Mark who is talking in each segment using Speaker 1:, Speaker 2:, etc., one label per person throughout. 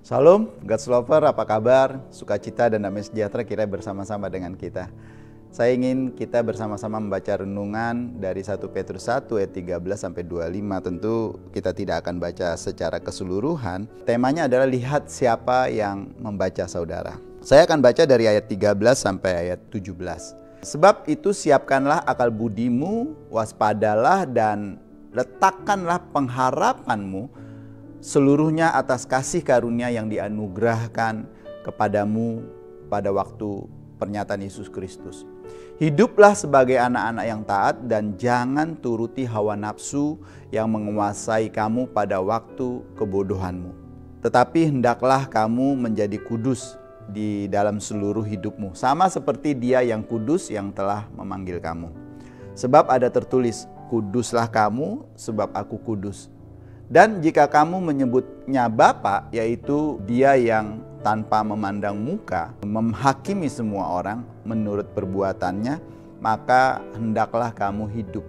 Speaker 1: Salam, God's Lover, apa kabar? Sukacita dan damai sejahtera kiranya bersama-sama dengan kita. Saya ingin kita bersama-sama membaca renungan dari 1 Petrus 1 ayat 13 sampai 25. Tentu kita tidak akan baca secara keseluruhan. Temanya adalah lihat siapa yang membaca saudara. Saya akan baca dari ayat 13 sampai ayat 17. Sebab itu siapkanlah akal budimu, waspadalah dan letakkanlah pengharapanmu seluruhnya atas kasih karunia yang dianugerahkan kepadamu pada waktu pernyataan Yesus Kristus. Hiduplah sebagai anak-anak yang taat dan jangan turuti hawa nafsu yang menguasai kamu pada waktu kebodohanmu. Tetapi hendaklah kamu menjadi kudus di dalam seluruh hidupmu, sama seperti Dia yang kudus yang telah memanggil kamu. Sebab ada tertulis, kuduslah kamu sebab aku kudus. Dan jika kamu menyebutnya Bapa, yaitu Dia yang tanpa memandang muka menghakimi semua orang menurut perbuatannya, maka hendaklah kamu hidup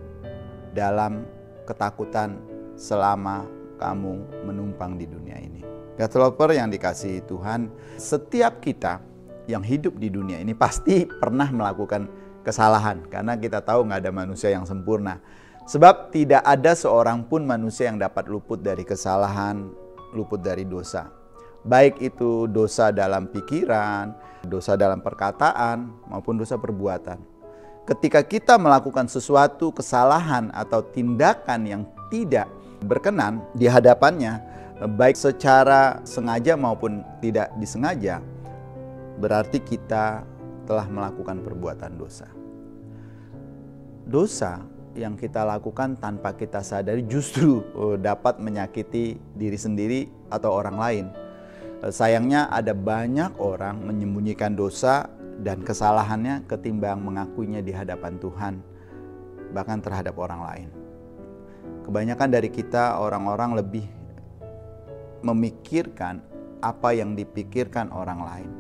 Speaker 1: dalam ketakutan selama kamu menumpang di dunia ini. God's Lover yang dikasihi Tuhan, setiap kita yang hidup di dunia ini pasti pernah melakukan kesalahan, karena kita tahu nggak ada manusia yang sempurna. Sebab tidak ada seorang pun manusia yang dapat luput dari kesalahan, luput dari dosa. Baik itu dosa dalam pikiran, dosa dalam perkataan, maupun dosa perbuatan. Ketika kita melakukan sesuatu kesalahan atau tindakan yang tidak berkenan di hadapannya, baik secara sengaja maupun tidak disengaja, berarti kita telah melakukan perbuatan dosa. Dosa yang kita lakukan tanpa kita sadari justru dapat menyakiti diri sendiri atau orang lain. Sayangnya ada banyak orang menyembunyikan dosa dan kesalahannya ketimbang mengakuinya di hadapan Tuhan, bahkan terhadap orang lain. Kebanyakan dari kita orang-orang lebih memikirkan apa yang dipikirkan orang lain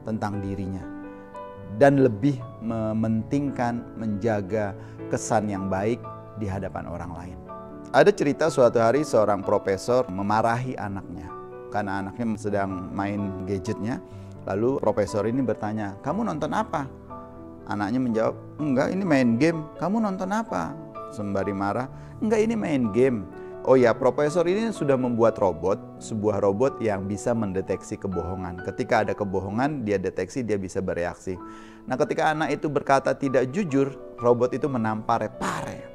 Speaker 1: tentang dirinya, dan lebih mementingkan menjaga kesan yang baik di hadapan orang lain. Ada cerita suatu hari seorang profesor memarahi anaknya karena anaknya sedang main gadgetnya. Lalu profesor ini bertanya, "Kamu nonton apa?" Anaknya menjawab, "Enggak, ini main game." "Kamu nonton apa?" Sembari marah, "Enggak, ini main game." Oh ya, profesor ini sudah membuat robot, sebuah robot yang bisa mendeteksi kebohongan. Ketika ada kebohongan, dia deteksi, dia bisa bereaksi. Nah, ketika anak itu berkata tidak jujur, robot itu menampar pare.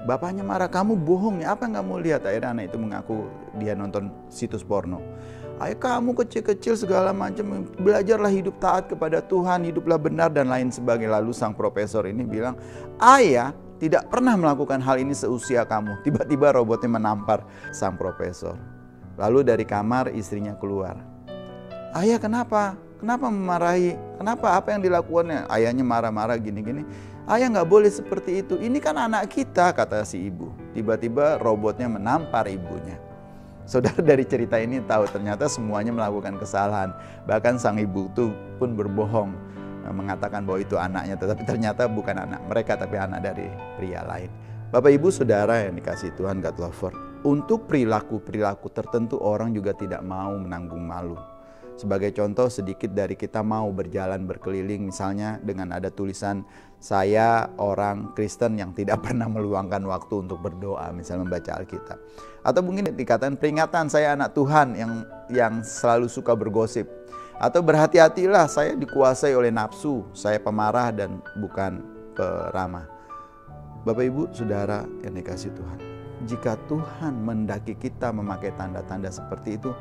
Speaker 1: Bapaknya marah, kamu bohong ya, apa yang kamu lihat? Akhirnya anak itu mengaku dia nonton situs porno. Ayo kamu kecil-kecil segala macam, belajarlah hidup taat kepada Tuhan, hiduplah benar dan lain sebagainya. Lalu sang profesor ini bilang, ayah tidak pernah melakukan hal ini seusia kamu. Tiba-tiba robotnya menampar sang profesor. Lalu dari kamar istrinya keluar. Ayah kenapa? Kenapa memarahi? Kenapa? Apa yang dilakukannya? Ayahnya marah-marah gini-gini. Ayah nggak boleh seperti itu. Ini kan anak kita, kata si ibu. Tiba-tiba robotnya menampar ibunya. Saudara dari cerita ini tahu ternyata semuanya melakukan kesalahan. Bahkan sang ibu itu pun berbohong mengatakan bahwa itu anaknya, tetapi ternyata bukan anak mereka tapi anak dari pria lain. Bapak Ibu Saudara yang dikasihi Tuhan, God lover, untuk perilaku-perilaku tertentu orang juga tidak mau menanggung malu. Sebagai contoh, sedikit dari kita mau berjalan berkeliling misalnya dengan ada tulisan saya orang Kristen yang tidak pernah meluangkan waktu untuk berdoa, misalnya membaca Alkitab. Atau mungkin dikatakan peringatan saya anak Tuhan yang selalu suka bergosip. Atau berhati-hatilah saya dikuasai oleh nafsu, saya pemarah dan bukan peramah. Bapak Ibu Saudara yang dikasihi Tuhan, jika Tuhan mendaki kita memakai tanda-tanda seperti itu,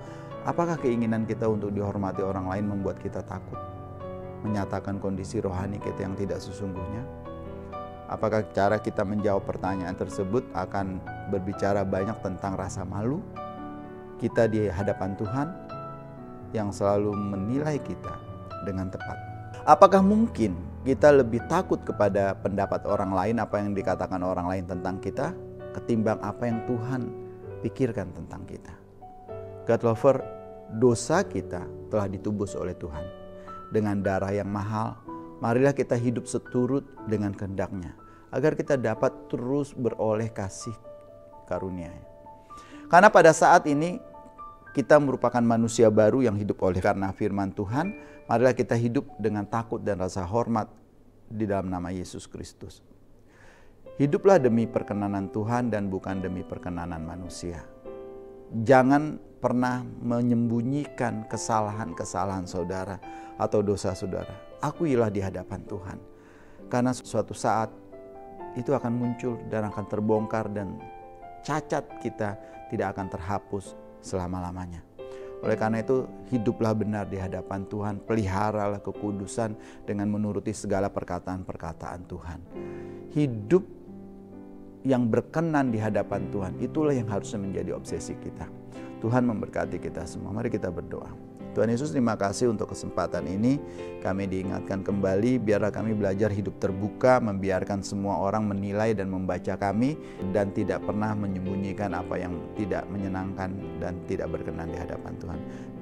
Speaker 1: apakah keinginan kita untuk dihormati orang lain membuat kita takut? Menyatakan kondisi rohani kita yang tidak sesungguhnya? Apakah cara kita menjawab pertanyaan tersebut akan berbicara banyak tentang rasa malu kita di hadapan Tuhan yang selalu menilai kita dengan tepat? Apakah mungkin kita lebih takut kepada pendapat orang lain, apa yang dikatakan orang lain tentang kita, ketimbang apa yang Tuhan pikirkan tentang kita? God lover, dosa kita telah ditebus oleh Tuhan dengan darah yang mahal. Marilah kita hidup seturut dengan kehendak-Nya, agar kita dapat terus beroleh kasih karunia-Nya. Karena pada saat ini kita merupakan manusia baru yang hidup oleh karena firman Tuhan. Marilah kita hidup dengan takut dan rasa hormat di dalam nama Yesus Kristus. Hiduplah demi perkenanan Tuhan dan bukan demi perkenanan manusia. Jangan pernah menyembunyikan kesalahan-kesalahan saudara atau dosa saudara. Akuilah di hadapan Tuhan. Karena suatu saat itu akan muncul dan akan terbongkar dan cacat kita tidak akan terhapus selama-lamanya. Oleh karena itu, hiduplah benar di hadapan Tuhan, peliharalah kekudusan dengan menuruti segala perkataan-perkataan Tuhan. Hidup yang berkenan di hadapan Tuhan, itulah yang harusnya menjadi obsesi kita. Tuhan memberkati kita semua. Mari kita berdoa. Tuhan Yesus, terima kasih untuk kesempatan ini. Kami diingatkan kembali, biarlah kami belajar hidup terbuka, membiarkan semua orang menilai dan membaca kami, dan tidak pernah menyembunyikan apa yang tidak menyenangkan dan tidak berkenan di hadapan Tuhan.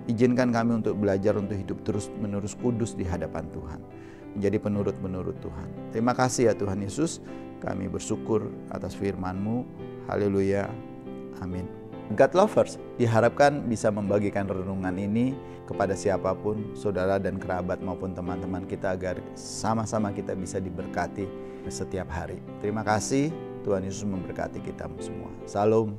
Speaker 1: Izinkan kami untuk belajar untuk hidup terus-menerus kudus di hadapan Tuhan, menjadi penurut-penurut Tuhan. Terima kasih ya Tuhan Yesus, kami bersyukur atas firman-Mu. Haleluya. Amin. God lovers, diharapkan bisa membagikan renungan ini kepada siapapun, saudara dan kerabat maupun teman-teman kita, agar sama-sama kita bisa diberkati setiap hari. Terima kasih, Tuhan Yesus memberkati kita semua. Salam.